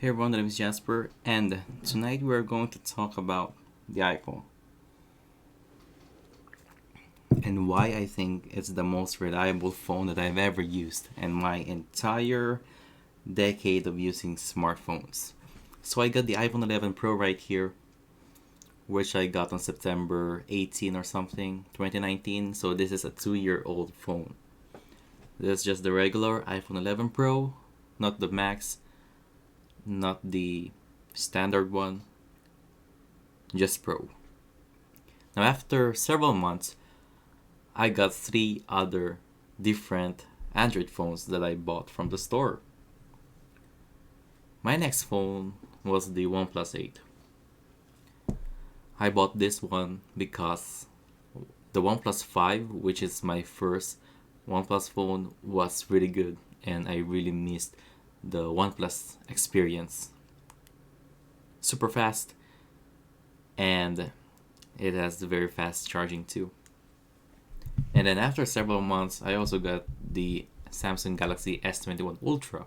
Hey everyone, my name is Jasper, and tonight we are going to talk about the iPhone and why I think it's the most reliable phone that I've ever used in my entire decade of using smartphones. So I got the iPhone 11 Pro right here, which I got on September 18 or something, 2019. So this is a 2-year-old phone. This is just the regular iPhone 11 Pro, not the Max, not the standard one, just Pro. Now, after several months, I got three other different Android phones that I bought from the store. My next phone was the OnePlus 8. I bought this one because the OnePlus 5, which is my first OnePlus phone, was really good and I really missed the OnePlus experience. Super fast, and it has very fast charging too. And then after several months, I also got the Samsung Galaxy S21 Ultra.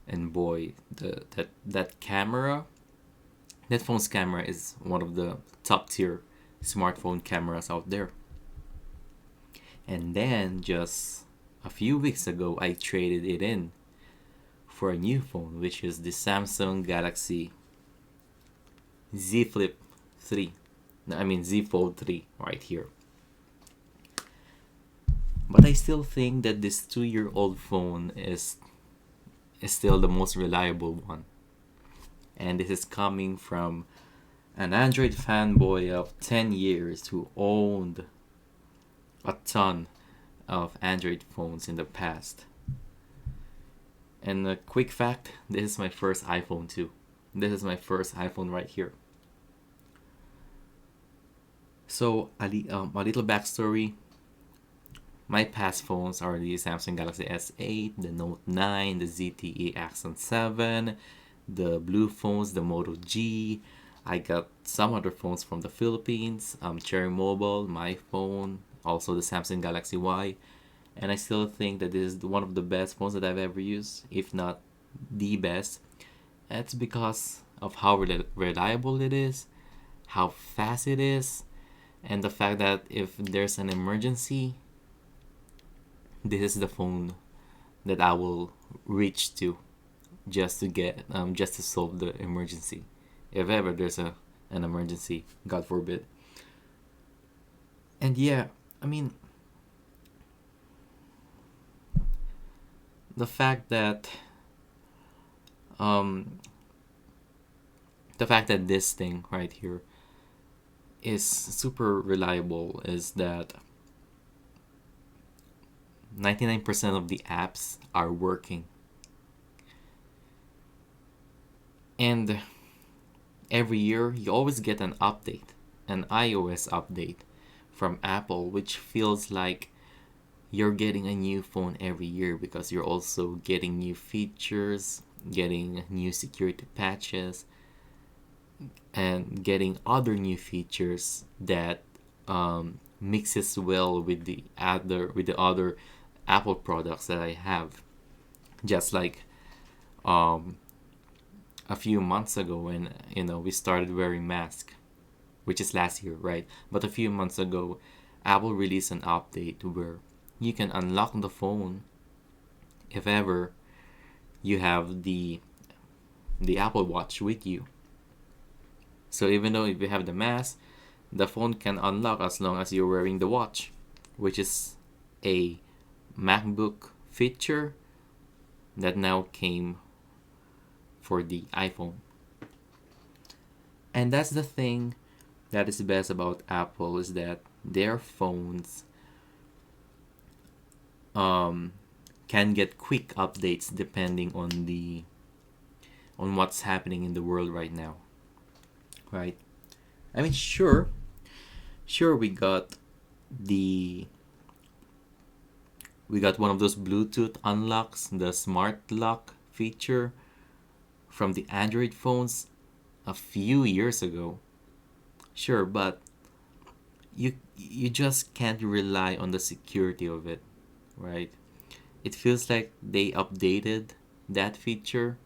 And boy, that camera, that phone's camera is one of the top tier smartphone cameras out there. And then just a few weeks ago, I traded it in for a new phone, which is the Samsung Galaxy Z Flip 3. I mean Z Fold 3 right here. But I still think that this 2-year-old phone is still the most reliable one. And this is coming from an Android fanboy of 10 years who owned a ton of Android phones in the past. And a quick fact, this is my first iPhone too. This is my first iPhone right here. So a little backstory. My past phones are the Samsung Galaxy S8, the Note 9, the ZTE Accent 7, the blue phones, the Moto G. I got some other phones from the Philippines, Cherry Mobile, my phone, also the Samsung Galaxy Y. And I still think that this is one of the best phones that I've ever used, if not the best. It's because of how reliable it is, how fast it is, and the fact that if there's an emergency, this is the phone that I will reach to just to solve the emergency, if ever there's an emergency, God forbid. And yeah, I mean, the fact that um the fact that this thing right here is super reliable is that 99% of the apps are working. And every year you always get an update, an iOS update from Apple, which feels like you're getting a new phone every year because you're also getting new features, getting new security patches, and getting other new features that mixes well with the other Apple products that I have. Just like um, a few months ago when we started wearing masks, which is last year, right? But a few months ago, Apple released an update where you can unlock the phone if ever you have the Apple Watch with you. So even though if you have the mask, the phone can unlock as long as you're wearing the watch, which is a MacBook feature that now came for the iPhone. And that's the thing that is best about Apple, is that their phones um, can get quick updates depending on what's happening in the world right now, right? I mean, sure, the we got one of those Bluetooth unlocks, the smart lock feature from the Android phones a few years ago. Sure, but you just can't rely on the security of it, right? It feels like they updated that feature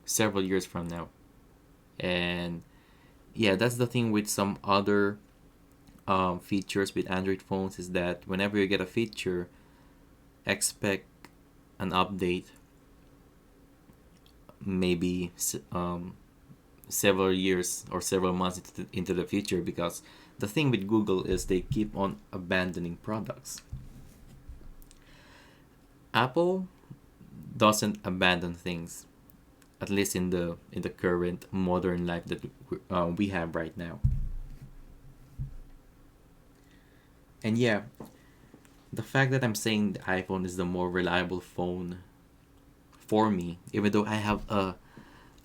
several years from now. And yeah, that's the thing with some other features with Android phones, is that whenever you get a feature, expect an update maybe several years or several months into the future, because the thing with Google is they keep on abandoning products. Apple doesn't abandon things, at least in the current modern life that we have right now. And yeah, the fact that I'm saying the iPhone is the more reliable phone for me, even though I have a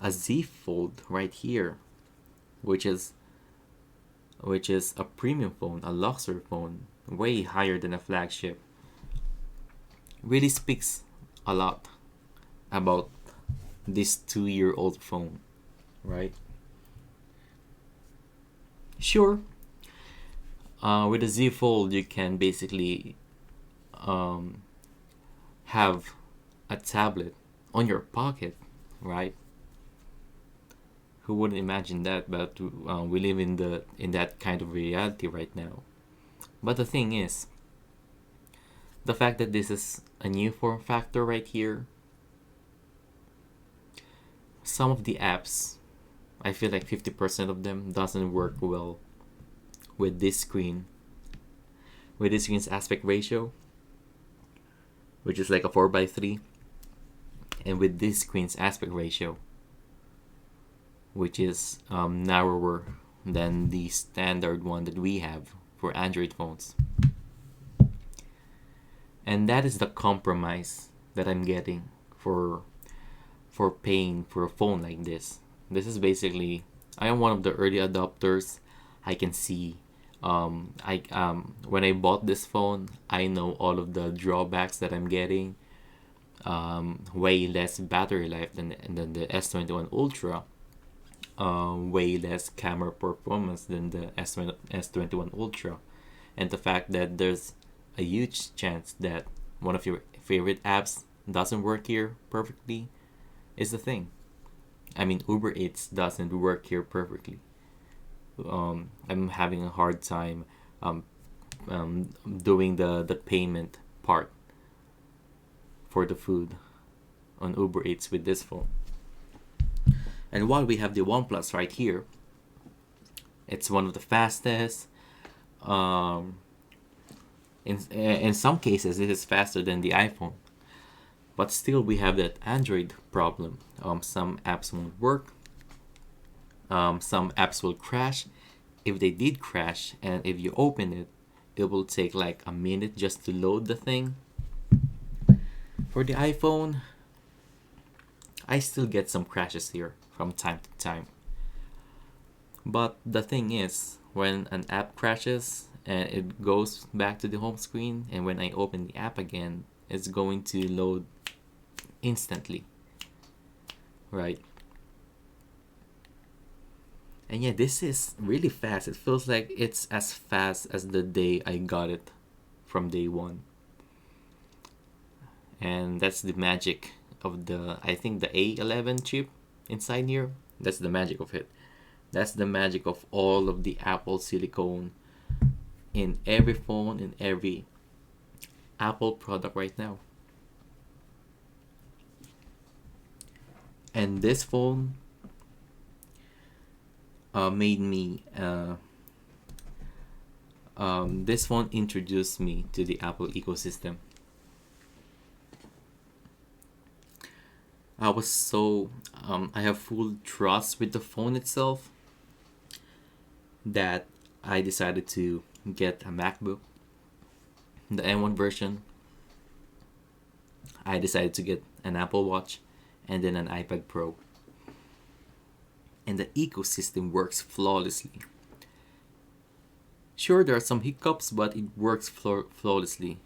Z Fold right here, which is a premium phone, a luxury phone, way higher than a flagship, really speaks a lot about this 2-year-old phone, right? Sure, with a Z Fold, you can basically um, have a tablet on your pocket, right? Who wouldn't imagine that? But we live in that kind of reality right now. But the thing is, the fact that this is a new form factor right here, some of the apps, I feel like 50% of them doesn't work well with this screen, with this screen's aspect ratio, which is like a 4:3, and with this screen's aspect ratio, which is narrower than the standard one that we have for Android phones. And that is the compromise that I'm getting for paying for a phone like this. This is basically, I am one of the early adopters. I can see I when I bought this phone, I know all of the drawbacks that I'm getting. Way less battery life than the S21 Ultra. Way less camera performance than the S21 Ultra. And the fact that there's a huge chance that one of your favorite apps doesn't work here perfectly is the thing. I mean, Uber Eats doesn't work here perfectly. I'm having a hard time doing the payment part for the food on Uber Eats with this phone. And while we have the OnePlus right here, it's one of the fastest. Um, in some cases, it is faster than the iPhone. But still, we have that Android problem. Some apps won't work. Some apps will crash. If they did crash, and if you open it, it will take like a minute just to load the thing. For the iPhone, I still get some crashes here from time to time. But the thing is, when an app crashes and it goes back to the home screen, and when I open the app again, it's going to load instantly, right? And yeah, this is really fast. It feels like it's as fast as the day I got it from day one. And that's the magic of I think the A11 chip inside here. That's the magic of it. That's the magic of all of the Apple silicone in every phone, in every Apple product right now. And this phone made me this phone introduced me to the Apple ecosystem. I was so I have full trust with the phone itself that I decided to get a MacBook, the M1 version. I decided to get an Apple Watch and then an iPad Pro. And the ecosystem works flawlessly. Sure, there are some hiccups, but it works flawlessly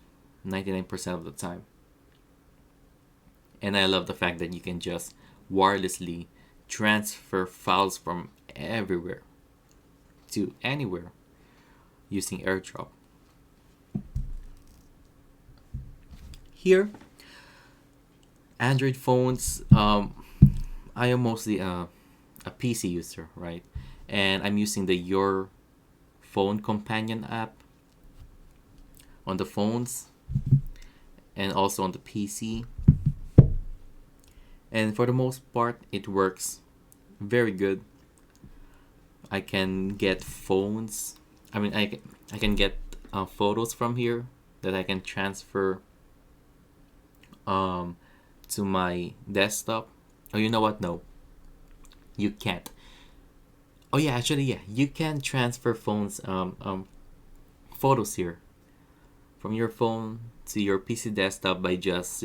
99% of the time. And I love the fact that you can just wirelessly transfer files from everywhere to anywhere using AirDrop. Here, Android phones, I am mostly a PC user, right? And I'm using the Your Phone Companion app on the phones and also on the PC. And for the most part, it works very good. I can get phones. I can get photos from here that I can transfer um, to my desktop. Oh, you know what? No, you can't. Oh yeah, actually yeah, you can transfer photos here from your phone to your PC desktop by just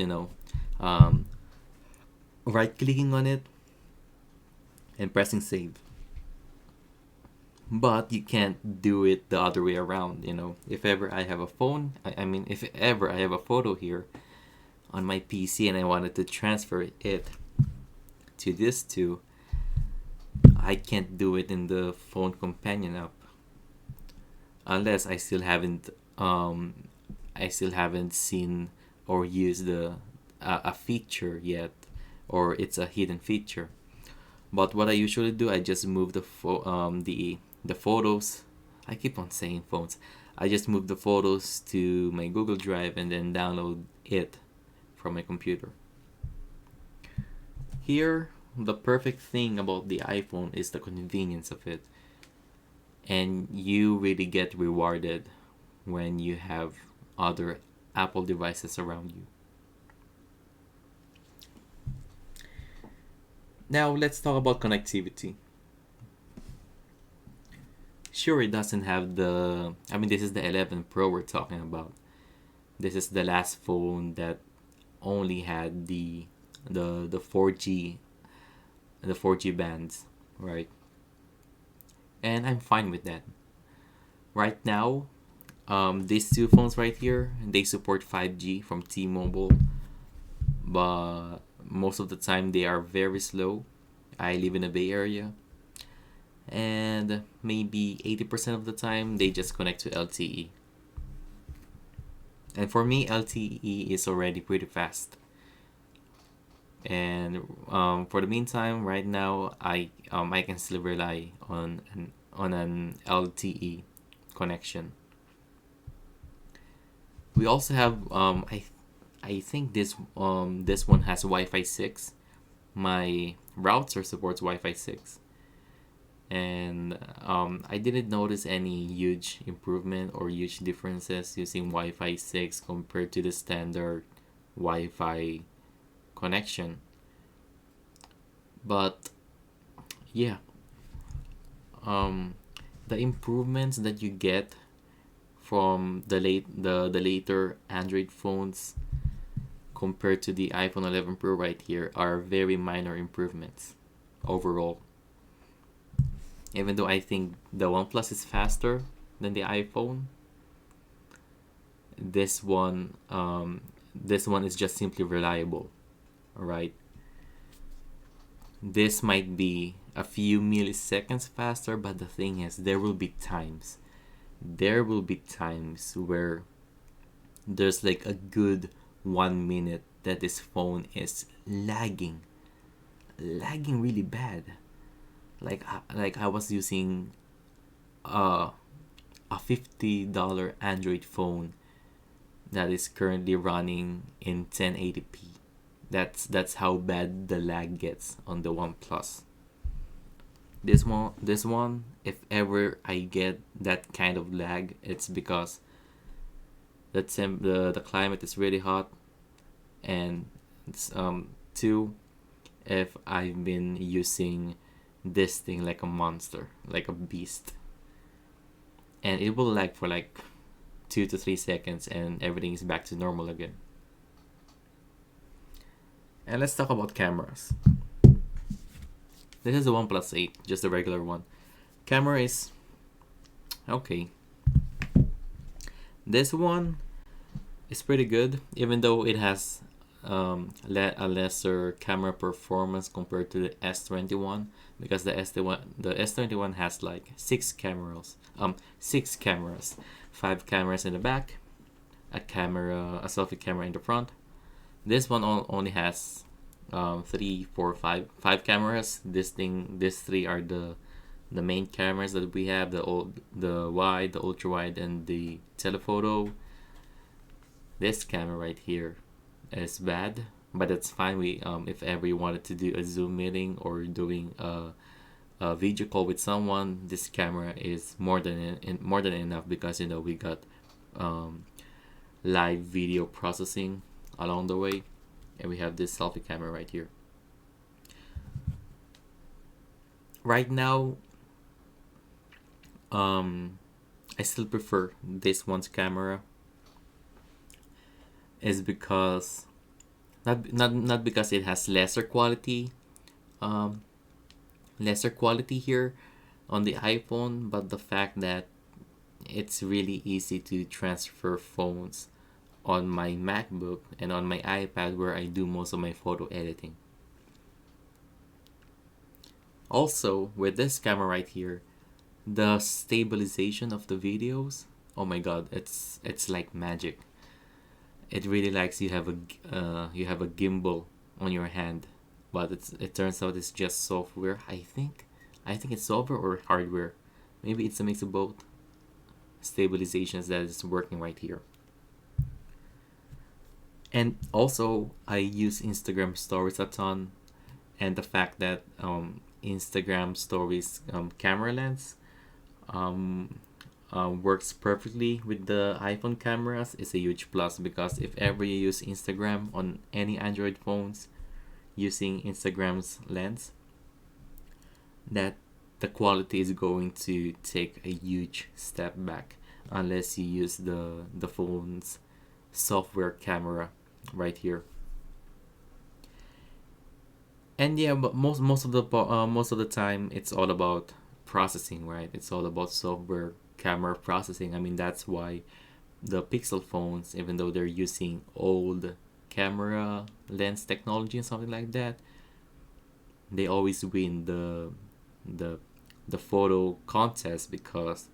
um, right clicking on it and pressing save. But you can't do it the other way around. If ever I have a phone, if ever I have a photo here on my PC and I wanted to transfer it to this too, I can't do it in the phone companion app unless I still haven't seen or used a feature yet, or it's a hidden feature. But what I usually do, I just move the photos. I keep on saying phones. I just move the photos to my Google Drive and then download it from my computer. Here, the perfect thing about the iPhone is the convenience of it. And you really get rewarded when you have other Apple devices around you. Now, let's talk about connectivity. Sure, it doesn't have this is the 11 Pro we're talking about. This is the last phone that only had the 4G bands, right? And I'm fine with that. Right now, these two phones right here, they support 5G from T-Mobile, but most of the time they are very slow. I live in the Bay Area, and maybe 80% of the time they just connect to LTE. And for me, LTE is already pretty fast. And for the meantime, right now, I can still rely on an LTE connection. We also have I think this one has Wi-Fi 6. My router supports Wi-Fi 6, and I didn't notice any huge improvement or huge differences using Wi-Fi 6 compared to the standard Wi-Fi connection. But yeah, um, the improvements that you get from the later Android phones compared to the iPhone 11 Pro right here are very minor improvements overall. Even though I think the OnePlus is faster than the iPhone, this one is just simply reliable. Alright, this might be a few milliseconds faster, but the thing is, there will be times where there's like a good 1 minute that this phone is lagging really bad. Like I was using a $50 Android phone that is currently running in 1080p. That's how bad the lag gets on the OnePlus. This one, if ever I get that kind of lag, it's because the climate is really hot, and it's two, if I've been using this thing like a monster, like a beast, and it will lag for like 2 to 3 seconds, and everything is back to normal again. And let's talk about cameras. This is the OnePlus 8, just the regular one. Camera is okay. This one is pretty good, even though it has a lesser camera performance compared to the S21, because the S21 has like six cameras, 5 cameras in the back, a selfie camera in the front. This one only has three, four, five cameras. These three are the main cameras that we have: the wide, the ultra wide, and the telephoto. This camera right here is bad, but that's fine. We if ever you wanted to do a Zoom meeting or doing a video call with someone, this camera is more than enough, because we got um, live video processing along the way, and we have this selfie camera right here. Right now, I still prefer this one's camera, is because not because it has um, lesser quality here on the iPhone, but the fact that it's really easy to transfer phones on my MacBook and on my iPad, where I do most of my photo editing. Also, with this camera right here, the stabilization of the videos, oh my god, it's like magic. It really likes you have a gimbal on your hand, but it turns out it's just software. I think it's software or hardware. Maybe it's a mix of both. Stabilizations that is working right here. And also, I use Instagram stories a ton, and the fact that Instagram stories camera lens um, works perfectly with the iPhone cameras is a huge plus, because if ever you use Instagram on any Android phones using Instagram's lens, that the quality is going to take a huge step back unless you use the phone's software camera right here. And yeah, but most of the time it's all about processing, right? It's all about software camera processing. I mean, that's why the Pixel phones, even though they're using old camera lens technology and something like that, they always win the the photo contest because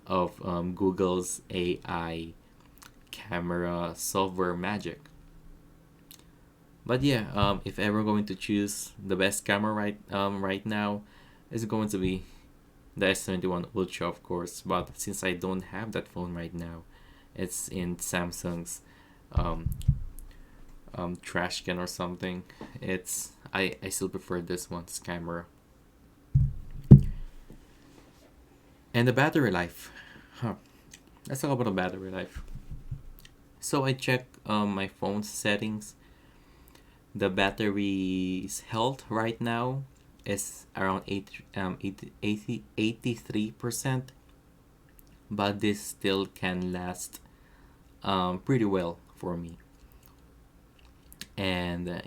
of Google's AI camera software magic. But yeah, if ever going to choose the best camera right now, it's going to be the S21 Ultra, of course. But since I don't have that phone right now, it's in Samsung's um, trash can or something. I still prefer this one's camera. And the battery life. Huh. Let's talk about the battery life. So I check my phone's settings. The battery's health right now is around 83%, but this still can last pretty well for me. And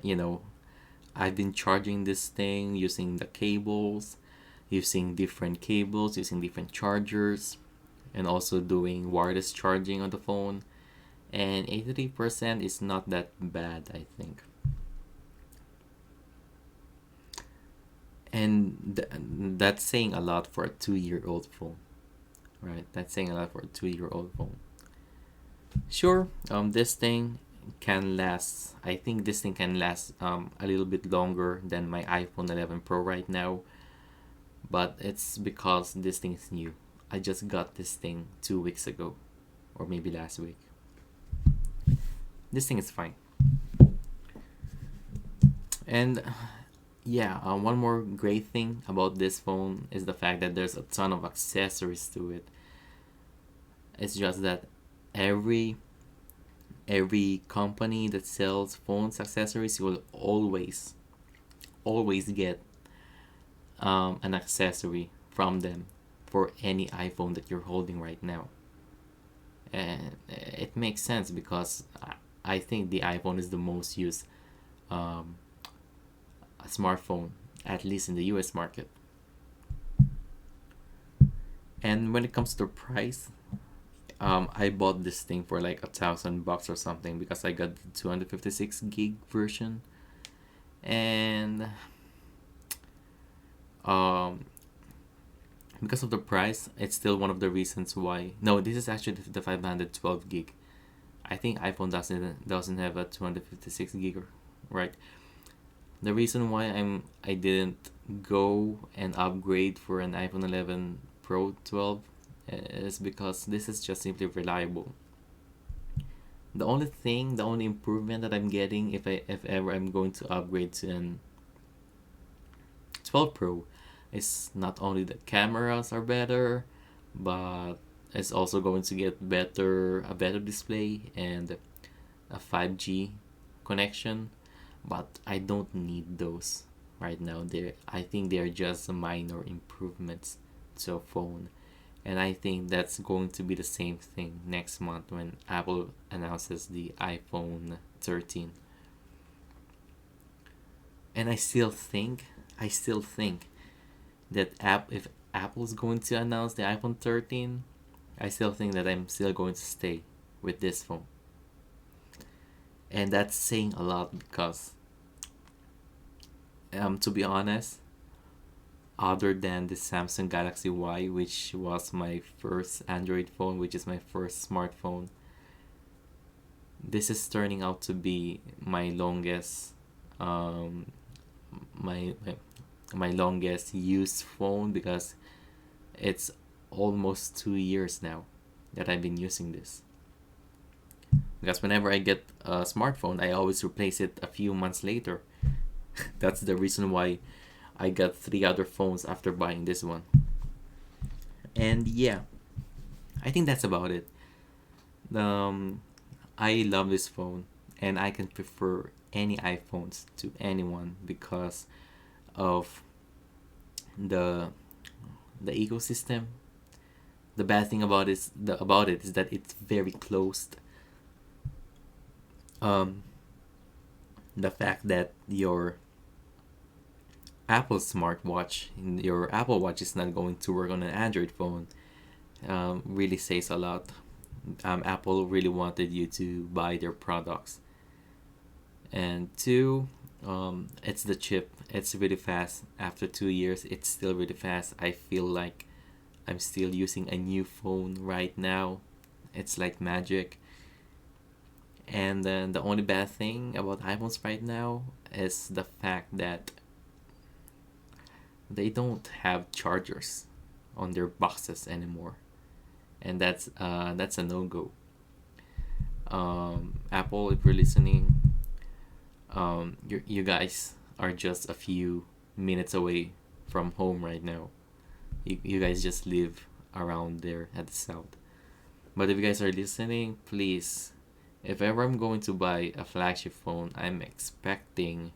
I've been charging this thing using the cables, using different cables, using different chargers, and also doing wireless charging on the phone. And 83% is not that bad, I think. And that's saying a lot for a 2-year-old phone, right? That's saying a lot for a 2-year-old phone. Sure, this thing can last. I think this thing can last a little bit longer than my iPhone 11 Pro right now, but it's because this thing is new. I just got this thing 2 weeks ago, or maybe last week. This thing is fine. And yeah, one more great thing about this phone is the fact that there's a ton of accessories to it. It's just that every company that sells phones accessories will always get an accessory from them for any iPhone that you're holding right now. And it makes sense because I think the iPhone is the most used um, smartphone, at least in the US market. And when it comes to price, I bought this thing for like $1,000 or something because I got the 256 gig version, and um, because of the price, it's still one of the reasons why. No, this is actually the 512 gig. I think iPhone doesn't have a 256 gig, right? The reason why I didn't go and upgrade for an iPhone 11 Pro 12 is because this is just simply reliable. The only improvement that I'm getting if ever I'm going to upgrade to an 12 Pro is not only the cameras are better, but it's also going to get a better display and a 5G connection. But I don't need those right now. I think they're just minor improvements to a phone. And I think that's going to be the same thing next month when Apple announces the iPhone 13. And I still think that if Apple's going to announce the iPhone 13, I still think that I'm still going to stay with this phone. And that's saying a lot because, to be honest, other than the Samsung Galaxy Y, which was my first Android phone, which is my first smartphone, this is turning out to be my longest, my my longest used phone because it's almost 2 years now that I've been using this. Because whenever I get a smartphone, I always replace it a few months later. That's the reason why I got 3 other phones after buying this one. And yeah, I think that's about it. Um, I love this phone, and I can prefer any iPhones to anyone because of the the ecosystem. The bad thing about it is that it's very closed. Um, the fact that your Apple Watch is not going to work on an Android phone, really says a lot. Apple really wanted you to buy their products. And two, it's the chip. It's really fast. After 2 years, it's still really fast. I feel like I'm still using a new phone right now. It's like magic. And then the only bad thing about iPhones right now is the fact that they don't have chargers on their boxes anymore, and that's a no go. Apple, if you're listening, you guys are just a few minutes away from home right now. You guys just live around there at the south. But if you guys are listening, please, if ever I'm going to buy a flagship phone, I'm expecting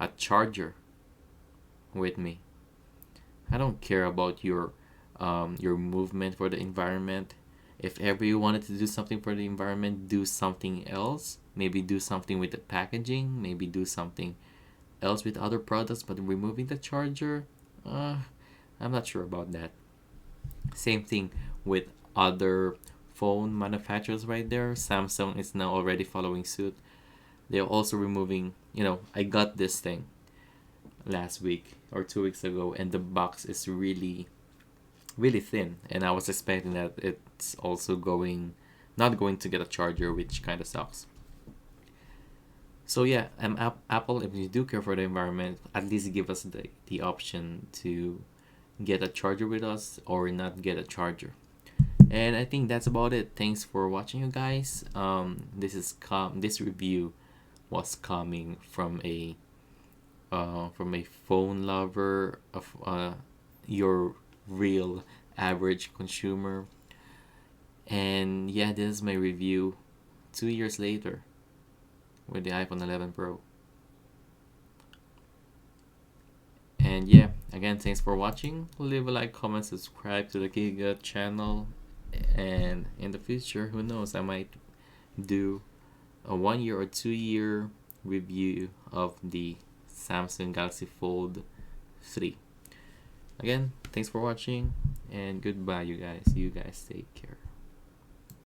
a charger with me. I don't care about your movement for the environment. If ever you wanted to do something for the environment, do something else. Maybe do something with the packaging. Maybe do something else with other products. But removing the charger, I'm not sure about that. Same thing with other phone manufacturers right there. Samsung is now already following suit. They're also removing. I got this thing last week or 2 weeks ago, and the box is really really thin, and I was expecting that it's also not going to get a charger, which kind of sucks. So yeah, Apple, if you do care for the environment, at least give us the option to get a charger with us or not get a charger. And I think that's about it. Thanks for watching, you guys. This review was coming from a phone lover of your real average consumer. And yeah, this is my review 2 years later with the iPhone 11 Pro. And yeah, again, thanks for watching. Leave a like, comment, subscribe to the Giga channel. And in the future, who knows, I might do a 1 year or 2 year review of the Samsung Galaxy Fold 3. Again, thanks for watching, and goodbye, you guys. You guys take care.